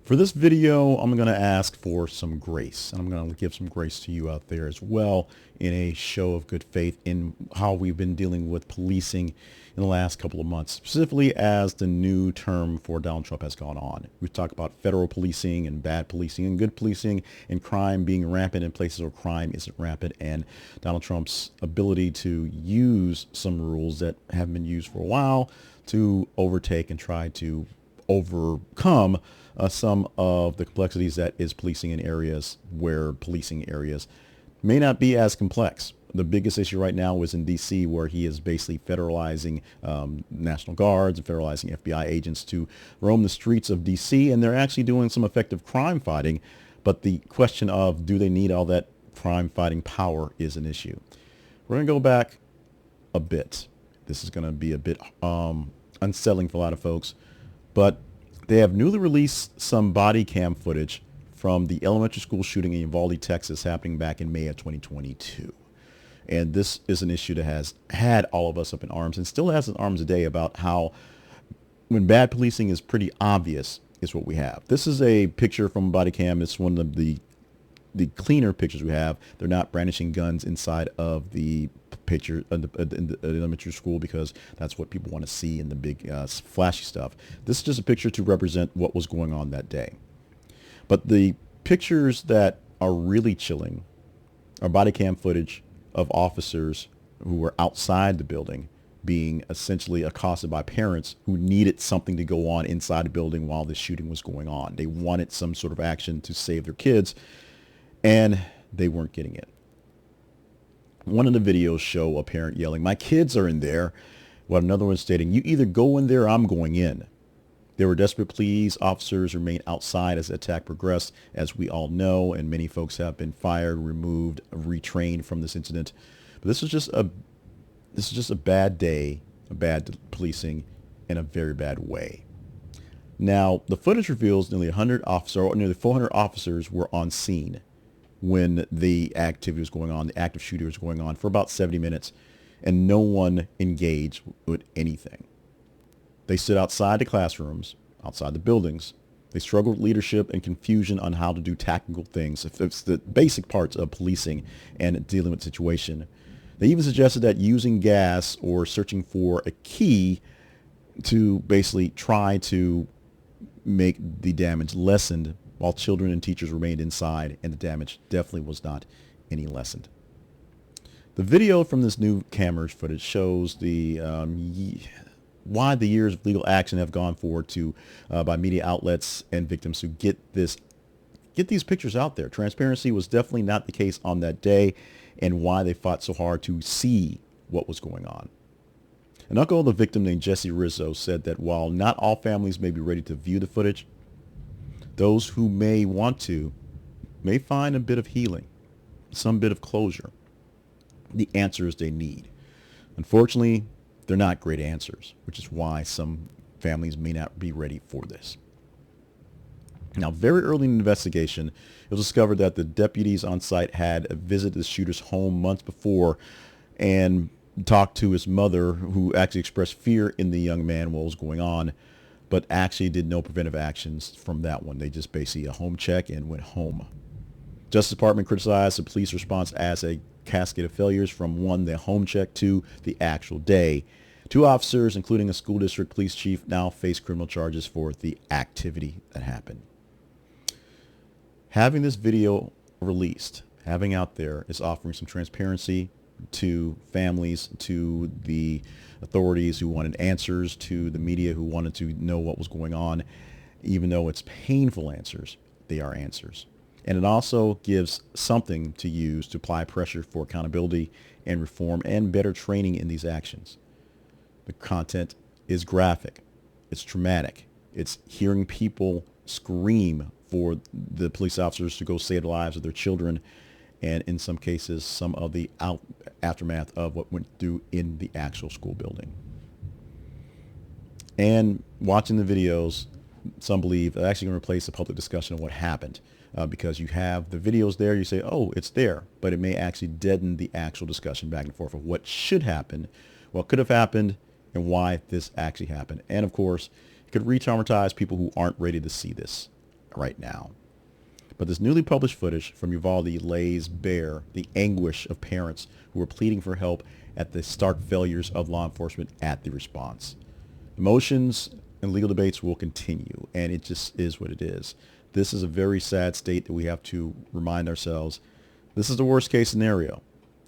For this video, I'm going to ask for some grace, and I'm going to give some grace to you out there as well in a show of good faith in how we've been dealing with policing in the last couple of months, specifically as the new term for Donald Trump has gone on. We've talked about federal policing and bad policing and good policing and crime being rampant in places where crime isn't rampant, and Donald Trump's ability to use some rules that have been used for a while to overtake and try to overcome some of the complexities that is policing in areas where policing areas may not be as complex. The biggest issue right now is in D.C., where he is basically federalizing National Guards and federalizing FBI agents to roam the streets of D.C., and they're actually doing some effective crime fighting. But the question of do they need all that crime fighting power is an issue. We're going to go back a bit. This is going to be a bit unsettling for a lot of folks, but they have newly released some body cam footage from the elementary school shooting in Uvalde, Texas, happening back in May of 2022. And this is an issue that has had all of us up in arms and still has in arms today about how when bad policing is pretty obvious is what we have. This is a picture from body cam. It's one of the cleaner pictures we have. They're not brandishing guns inside of the picture in the elementary school because that's what people want to see in the big flashy stuff. This is just a picture to represent what was going on that day. But the pictures that are really chilling are body cam footage of officers who were outside the building being essentially accosted by parents who needed something to go on inside the building while the shooting was going on. They wanted some sort of action to save their kids, and they weren't getting it. One of the videos show a parent yelling, "My kids are in there," while another one stating, "You either go in there or I'm going in." There were desperate pleas. Officers remained outside as the attack progressed, as we all know, and many folks have been fired, removed, retrained from this incident. But this is just a bad day, a bad policing in a very bad way. Now, the footage reveals nearly 400 officers were on scene when the activity was going on, the active shooting was going on for about 70 minutes, and no one engaged with anything. They stood outside the classrooms, outside the buildings. They struggled with leadership and confusion on how to do tactical things. It's the basic parts of policing and dealing with the situation. They even suggested that using gas or searching for a key to basically try to make the damage lessened while children and teachers remained inside, and the damage definitely was not any lessened. The video from this new camera footage shows why the years of legal action have gone forward by media outlets and victims to get these pictures out there. Transparency was definitely not the case on that day, and why they fought so hard to see what was going on. An uncle of the victim named Jesse Rizzo said that while not all families may be ready to view the footage, those who may want to may find a bit of healing, some bit of closure, the answers they need. Unfortunately, they're not great answers, which is why some families may not be ready for this. Now, very early in the investigation, it was discovered that the deputies on site had visited the shooter's home months before and talked to his mother, who actually expressed fear in the young man what was going on, but actually did no preventive actions from that one. They just basically a home check and went home. Justice Department criticized the police response as a cascade of failures from the home check to the actual day. 2 officers, including a school district police chief, now face criminal charges for the activity that happened. Having this video released, having out there, is offering some transparency to families, to the authorities who wanted answers, to the media who wanted to know what was going on. Even though it's painful answers, they are answers. And it also gives something to use to apply pressure for accountability and reform and better training in these actions. The content is graphic. It's traumatic. It's hearing people scream for the police officers to go save the lives of their children, and in some cases, some of the aftermath of what went through in the actual school building. And watching the videos, some believe are actually going to replace the public discussion of what happened, because you have the videos there, you say, oh, it's there, but it may actually deaden the actual discussion back and forth of what should happen, what could have happened, and why this actually happened. And of course, it could re-traumatize people who aren't ready to see this. right now. But this newly published footage from Uvalde lays bare the anguish of parents who are pleading for help at the stark failures of law enforcement at the response. Emotions and legal debates will continue, and it just is what it is. This is a very sad state that we have to remind ourselves. This is the worst case scenario.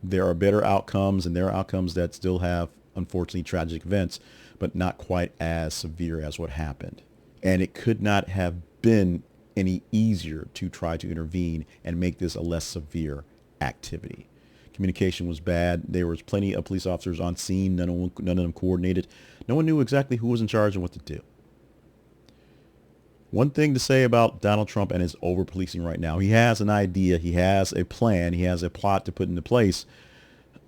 There are better outcomes, and there are outcomes that still have, unfortunately, tragic events, but not quite as severe as what happened. And it could not have been any easier to try to intervene and make this a less severe activity. Communication was bad. There was plenty of police officers on scene. None of them coordinated. No one knew exactly who was in charge and what to do. One thing to say about Donald Trump and his over-policing right now, he has an idea, he has a plan, he has a plot to put into place.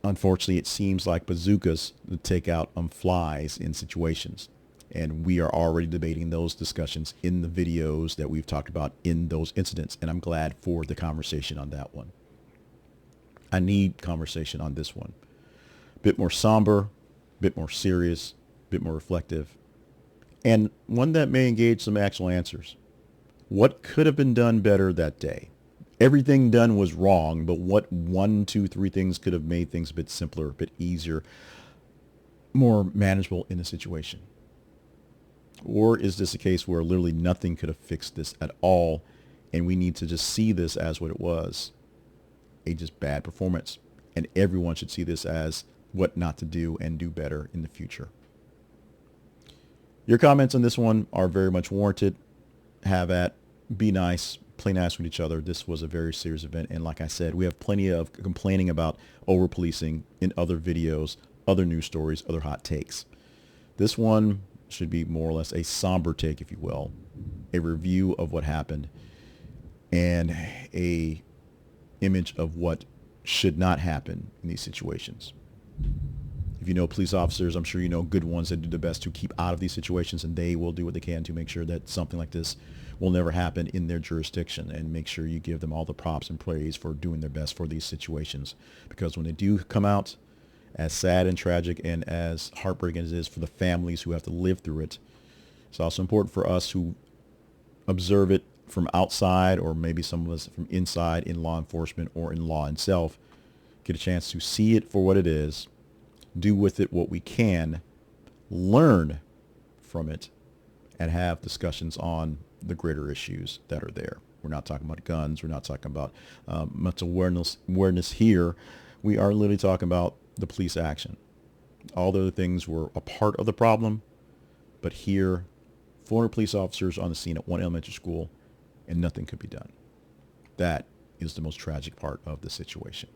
Unfortunately, it seems like bazookas to take out flies in situations. And we are already debating those discussions in the videos that we've talked about in those incidents. And I'm glad for the conversation on that one. I need conversation on this one. A bit more somber, a bit more serious, a bit more reflective, and one that may engage some actual answers. What could have been done better that day? Everything done was wrong, but what 1, 2, 3 things could have made things a bit simpler, a bit easier, more manageable in the situation? Or is this a case where literally nothing could have fixed this at all, and we need to just see this as what it was, a just bad performance, and everyone should see this as what not to do and do better in the future? Your comments on this one are very much warranted. Have at, be nice, play nice with each other. This was a very serious event, and like I said, we have plenty of complaining about over-policing in other videos, other news stories, other hot takes. This one should be more or less a somber take, if you will, a review of what happened, and a image of what should not happen in these situations. If you know police officers, I'm sure you know good ones that do the best to keep out of these situations, and they will do what they can to make sure that something like this will never happen in their jurisdiction, and make sure you give them all the props and praise for doing their best for these situations. Because when they do come out, as sad and tragic and as heartbreaking as it is for the families who have to live through it, it's also important for us who observe it from outside, or maybe some of us from inside in law enforcement or in law itself, get a chance to see it for what it is, do with it what we can, learn from it, and have discussions on the greater issues that are there. We're not talking about guns. We're not talking about mental awareness here. We are literally talking about the police action. All the other things were a part of the problem, but here, 400 police officers on the scene at one elementary school, and nothing could be done. That is the most tragic part of the situation.